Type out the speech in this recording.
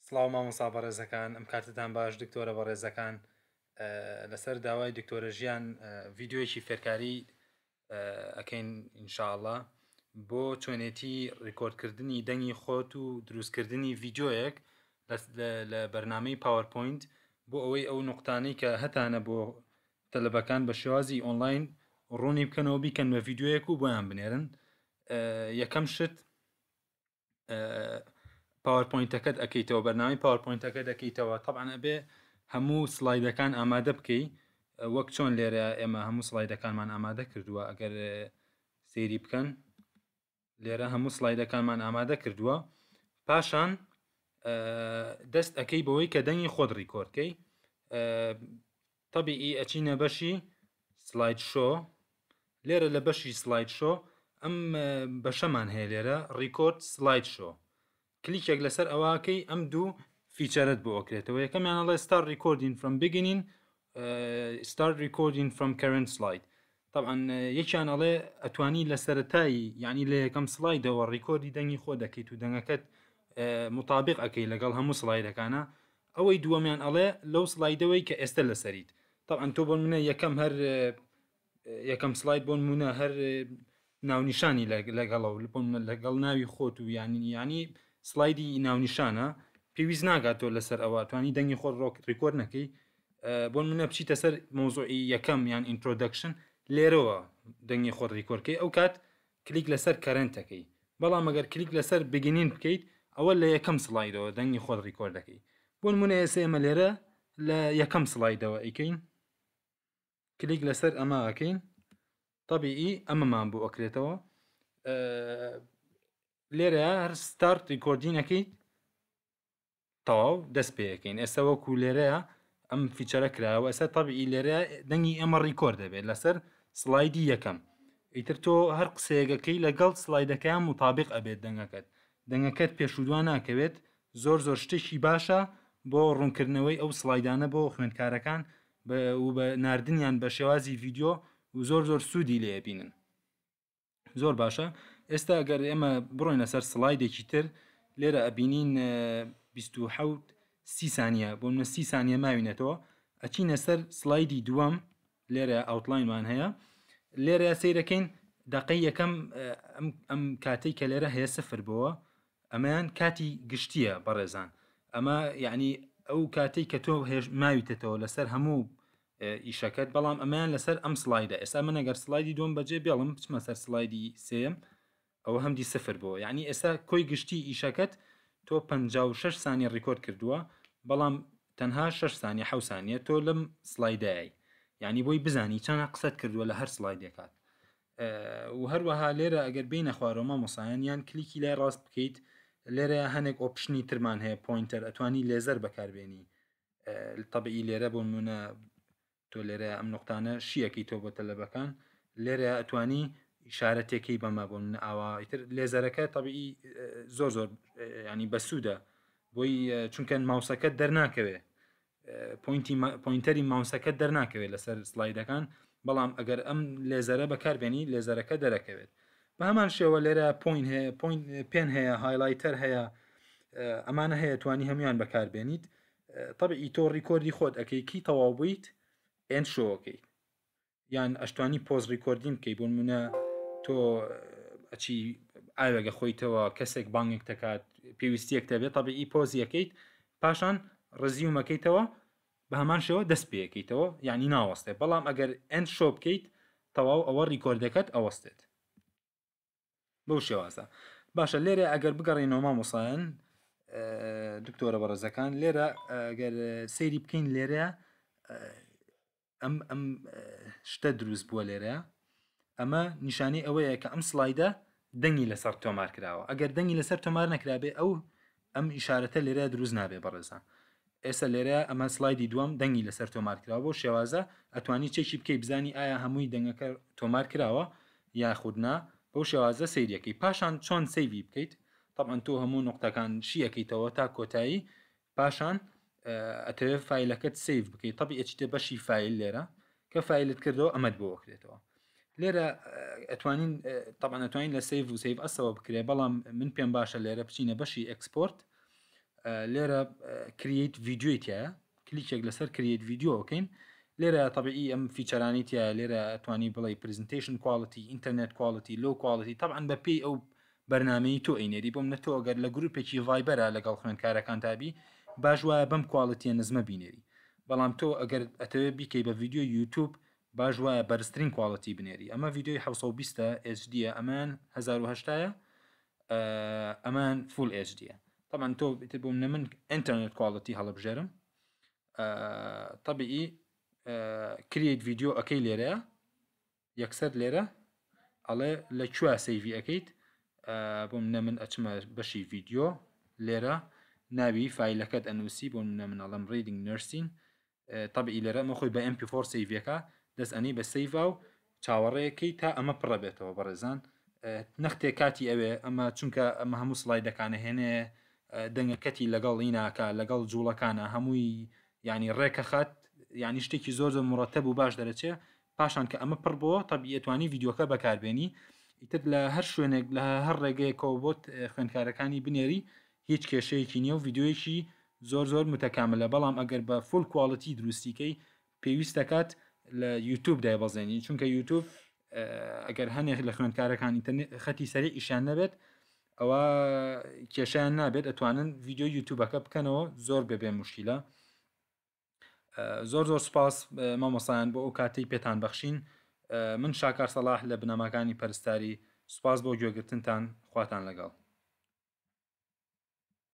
سڵاو مامۆستا بەڕێزەکان ئەم کاتتان باش دکتۆرە بەڕێزەکان لەسەر داوای دکتۆرە ژیان ڤیددیوەیەکی فێرکاری ئەەکەین ئینشاءڵڵا بۆ چۆنێتی ڕیکۆردکردنی دەنگی خۆت و دروستکردنی ڤیددیۆیەک لە بەرنامەی PowerPoint بۆ ئەوەی ئەو نقطانەی کە هەتانە بۆ تەلەبەکان بە شێوازی ئۆنلاین ڕوونی بکەنەوە بیکەن بە ڤیددیۆیەک و بۆیان بنێرن. یەکەم شت PowerPointەکەت ئەەکەیتەوە بەرنامەی PowerPointەکە دەکەیتەوە طبعاً ئەبێ هەموو سلایدەکان ئامادە بکەی وەک چۆن لێرە ئێمە هەموو سلایدەکانمان ئامادە کردووە ئەگەر سێری بکەن لێرە هەموو سلایدەکانمان ئامادە کردووە پاشان دەست ئەەکەی بەوەی کە دەنگی خۆت ڕیکۆردکەی طبیعی ئەچینە بەشی سلاید شۆ لێرە لە بەشی سلاید شۆ ئەم بەشەمان هەیە لێرە ڕیکۆرد سلاید شۆ کلیکێک لەسەر ئەوەکەی ئەم دوو فیچەرت بۆ ئۆکرێتەوە یەکەمیان ئەڵێ start recording from beginning start recording from current slide طبعا یەکیان ئەڵێ ئەتوانی لە سەرەتایی یعنی لە یەکەم سلایدەوە ڕیکۆردی دەنگی خۆ دەکەیت و دەنگەکەت مطابق ئەەکەی لەگەڵ هەموو سلایدەکانە ئەوەی دووەمیان ئەڵێ لەو سلایدەوەی کە ئێستا لەسەریت طبعا تۆ بۆ منە یەکەم هەر یەکەم سلاید بۆ نمونە هەر ناونیشانی لەگەڵەوە لەگەڵ ناوی خۆت و ینی سلایدی ناونیشانە پێویست ناگات تۆ لەسەر ئەوە توانی دەنگی خۆت ڕیکۆرد نەکەی بۆ منە بچیتە سەر مۆزوعی یەکەم یان ئینترۆدەکشن لێرەوە دەنگی خۆت ڕیکۆردکەی ئەو کات کلیک لەسەر کەرنتەکەی بەڵام ئەگەر کلیک لەسەر بگینین بکەیت ئەوە لە یەکەم سلایدەوە دەنگی خۆت ڕیکۆردەکەی بۆ نمونە ئێستا ئێمە لێرە لە یەکەم سلایدەوە ئەیکەین کلیک لەسەر ئەمە ئەەکەین طبیعی ئەمەمان بۆ ئەکرێتەوە لێرە هەر ستارت ریکۆردینەکەیت تەواو دەست پێەکەین ئێستا وەکو لێرەیە ئەم فیچەرە کراوە ئێستا طبیعی لێرە دەنگی ئەمە ڕیکۆرد دەبێت لەسەر سلایدی یەکەم ئیتر تۆ هەر قسەیەکەکەی لەگەڵ سلایدەکەیان مطابق ئەبێت دەنگەکەت پێشودوان ناکەوێت زۆر شتێکی باشە بۆ ڕوونکردنەوەی ئەو سلایدانە بۆ خوێندکارەکان و بە ناردنیان بە شێوازی ڤیددیۆ و زۆر سوودی لێبینن زۆر باشە. ئێستا ئەگەر ئێمە بڕۆینە سەر سلایدێکی تر لێرە ئەبینین 27 ثانیە بۆ منە 30 ثانیە ماوینێتەوە ئەچینە سەر سلایدی دووەم لێرە ئاوتلاینوان هەیە لێرە سیرەکەین دقەی یەکەم ئەم کاتەی کە لێرە هەیە سفر بووە ئەمەیان کاتی گشتیە بەڕێزان ئەمە یعنی ئەو کاتەی کە تۆ ماویتێتەوە لەسەر هەموو ئیشەکەت بەڵام ئەمەیان لەسەر ئەم سلایدە ئێستا من ئەگەر سلایدی دوم بەجێ بێڵم بچمە سەر سلایدی سێم ئەوە هەمدی سفر بووە یعنی ئێستا کۆی گشتی ئیشەکەت تۆ 56 ثانیە ڕیکۆرد کردووە بەڵام تەنها 6 ثانیە 7 ثانیە تۆ لەم سلایدایی یعنی بۆی بزانی چەند قسەت کردووە لە هەر سلایدێکات و هەروەها لێرە ئەگەر بینە خوارەوە مۆسایەنیان کلیکی لای ڕاست بکەیت لێرە هەنێک ئۆپشنی ترمان هەیە پوینتەر ئەتوانی لێزەر بەکاربێنی طبیعی لێرە بۆ نمونە تۆ لێرە ئەم نقطانە شیەکەی تۆ بۆ تەلەبەکان لێرە ئەتوانی ئیشارەتێکی بەمە بۆ من ئاوا ئیتر لێزەرەکە طبیعی زۆر ینی بەسوودە بۆی چونکە ماوسەکەت دەرناکەوێ پوینتەری ماوسەکەت دەرناکەوێت لەسەر سلایدەکان بەڵام ئەگەر ئەم لێزەرە بەکاربێنی لێزەرەکە دەرەکەوێت بە هەمان شێوە لێرە پێن هەیە هایلایتەر هەیە ئەمانە هەیە توانی هەمویان بەکاربێنیت طبیعی تۆ ڕیکۆردی خۆت ئەەکەی کی تەواو بوویت ئێند شۆکەی یان ئەشتوانی پۆز ڕیکۆردین بکەی بۆ نمونە تۆ ئەچی ئاوێگە خۆیتەوە کەسێک بانگێک دەکات پێویستیەک دەبێت طبیعی پۆزیەکەیت پاشان ڕزیومەکەیتەوە بە هەمان شێوە دەست پێەکەیتەوە یعنی ناوەستێت بەڵام ئەگەر ئەند شۆ بکەیت تەواو ئەوە ڕیکۆردەکەت ئەوەستێت بەو شێوازە باشە لێرە ئەگەر بگەڕێنەوە مامۆسایەن دکتۆرە بەڕێزەکان لێرە ئەگەر سەیری بکەین لێرە ئەم شتە دروست بووە لێرە ئەمە نیشانەی ئەوەیە کە ئەم سلایدە دەنگی لەسەر تۆمار کراوە ئەگەر دەنگی لەسەر تۆمار نەکرابێ ئەو ئەم ئیشارەتە لێرە دروست نابێ بەڕێزان ئێستا لێرە ئەمە سلایدی دووەم دەنگی لەسەر تۆمار کراوە بۆ شێوازە ئەتوانی چێکی بکەی بزانی ئایا هەمووی دەنگەکە تۆمار کراوە یاخودنا بەو شێوازە سەیریەکەی پاشان چۆن سەیوی بکەیت طبعا تۆ هەموو نقطەکان شیەکەیتەوە تا کۆتایی پاشان ئەتەوێت فایلەکەت سیف بکەیت طبیعی ئەچیتە بەشی فایل لێرە کە فایلت کردەوە ئەمەد بۆ وەکرێتەوە لێرە ئەتوانین طبعا ئەتوانین لە سیف و سیف ئەسەوە بکرێ بەڵام من پێم باشە لێرە بچینە بەشی ئەکسپۆرت لێرە کرییت ڤیددیویتە کلیکێک لەسەر کرییت ڤیددیۆکەین لێرە طبعی ئەم فیچرانیتە لێرە ئەتوانی بڵێ پرزنتیشن کوالتی ئینتەرنێت کوالتی لۆ کوالتی طبعا بە پێی ئەو بەرنمەی تۆ ئەینێری بۆم نە تۆ ئەگەر لە گروپێکی ڤایبەرە لەگەڵ خوێندکارەکان تابی باش وایە بەم کوالتیە نزمە بینێری بەڵام تۆ ئەگەر ئەتەوێت بیکەی بە ڤیددیو یوتیوب باش وایە بەرزترین کوالتی بنێری ئەمە ڤیددیۆی 1920 HD ئەمان 1970 ئەمان فول HD طبعا تۆ بۆم نە من ئینتەرنێت کوالتی هەڵبژێرم طبعی کرییت ڤیددیۆ ئەەکەی لێرەیە یەکسەر لێرە ئەڵێ لە کوێ سەیڤی ئەەکەیت بۆم نە من ئەچمە بەشی ڤیددیۆ لێرە ناوی فیلەکەت ئەنووسی بۆ نە منەڵم ریدینگ نرسین طبعی لێرە ئەمە خۆی بە MP4 سەیڤەکە دەست ئەنی بە سەیڤا و چاوەڕێیەکەی تا ئەمە پڕە بێتەوە بەڕێزان نەختێ کاتی ئەوێ ئەمە چونکە ئەمە هەموو سلایدەکانە هێنێ دەنگەکەتی لەگەڵ ئیناکە لەگەڵ جوڵەکانە هەمووی ینی ڕێکە خات ینی شتێکی زۆر مرەتەب و باش دەرەچێ پاشان کە ئەمە پڕ بۆ تەبیەتوانی ڤیددیۆکە بەکاربێنی ئیتر لە هەر شوێنێک لە هەر ڕێگەیەکەوە بۆت خوێندکارەکانی بنێری هیچ کێشەیەکی نییە و ڤیددیۆیەکی زۆر متەکاملە بەڵام ئەگەر بە فول کوالتی دروستیکەی پێویست دەکات لە یوتیوب دایبەزێنی چونکە یوتیوب ئەگەر هەنێک لە خوێندکارەکان ئینتەرنێت خەتی سەری ئیشان نەبێت ئەوە کێشیان نابێت ئەتوانن ڤیددیۆ یوتیوبەکە بکەنەوە زۆر بێ مشکلە زۆر سپاس مامۆسایان بۆ ئەو کاتەی پێتان بەخشین من شاکار سەلاح لە بنەماکانی پەرستاری سوپاس بۆ گوێگرتنتان خواتان لەگەڵ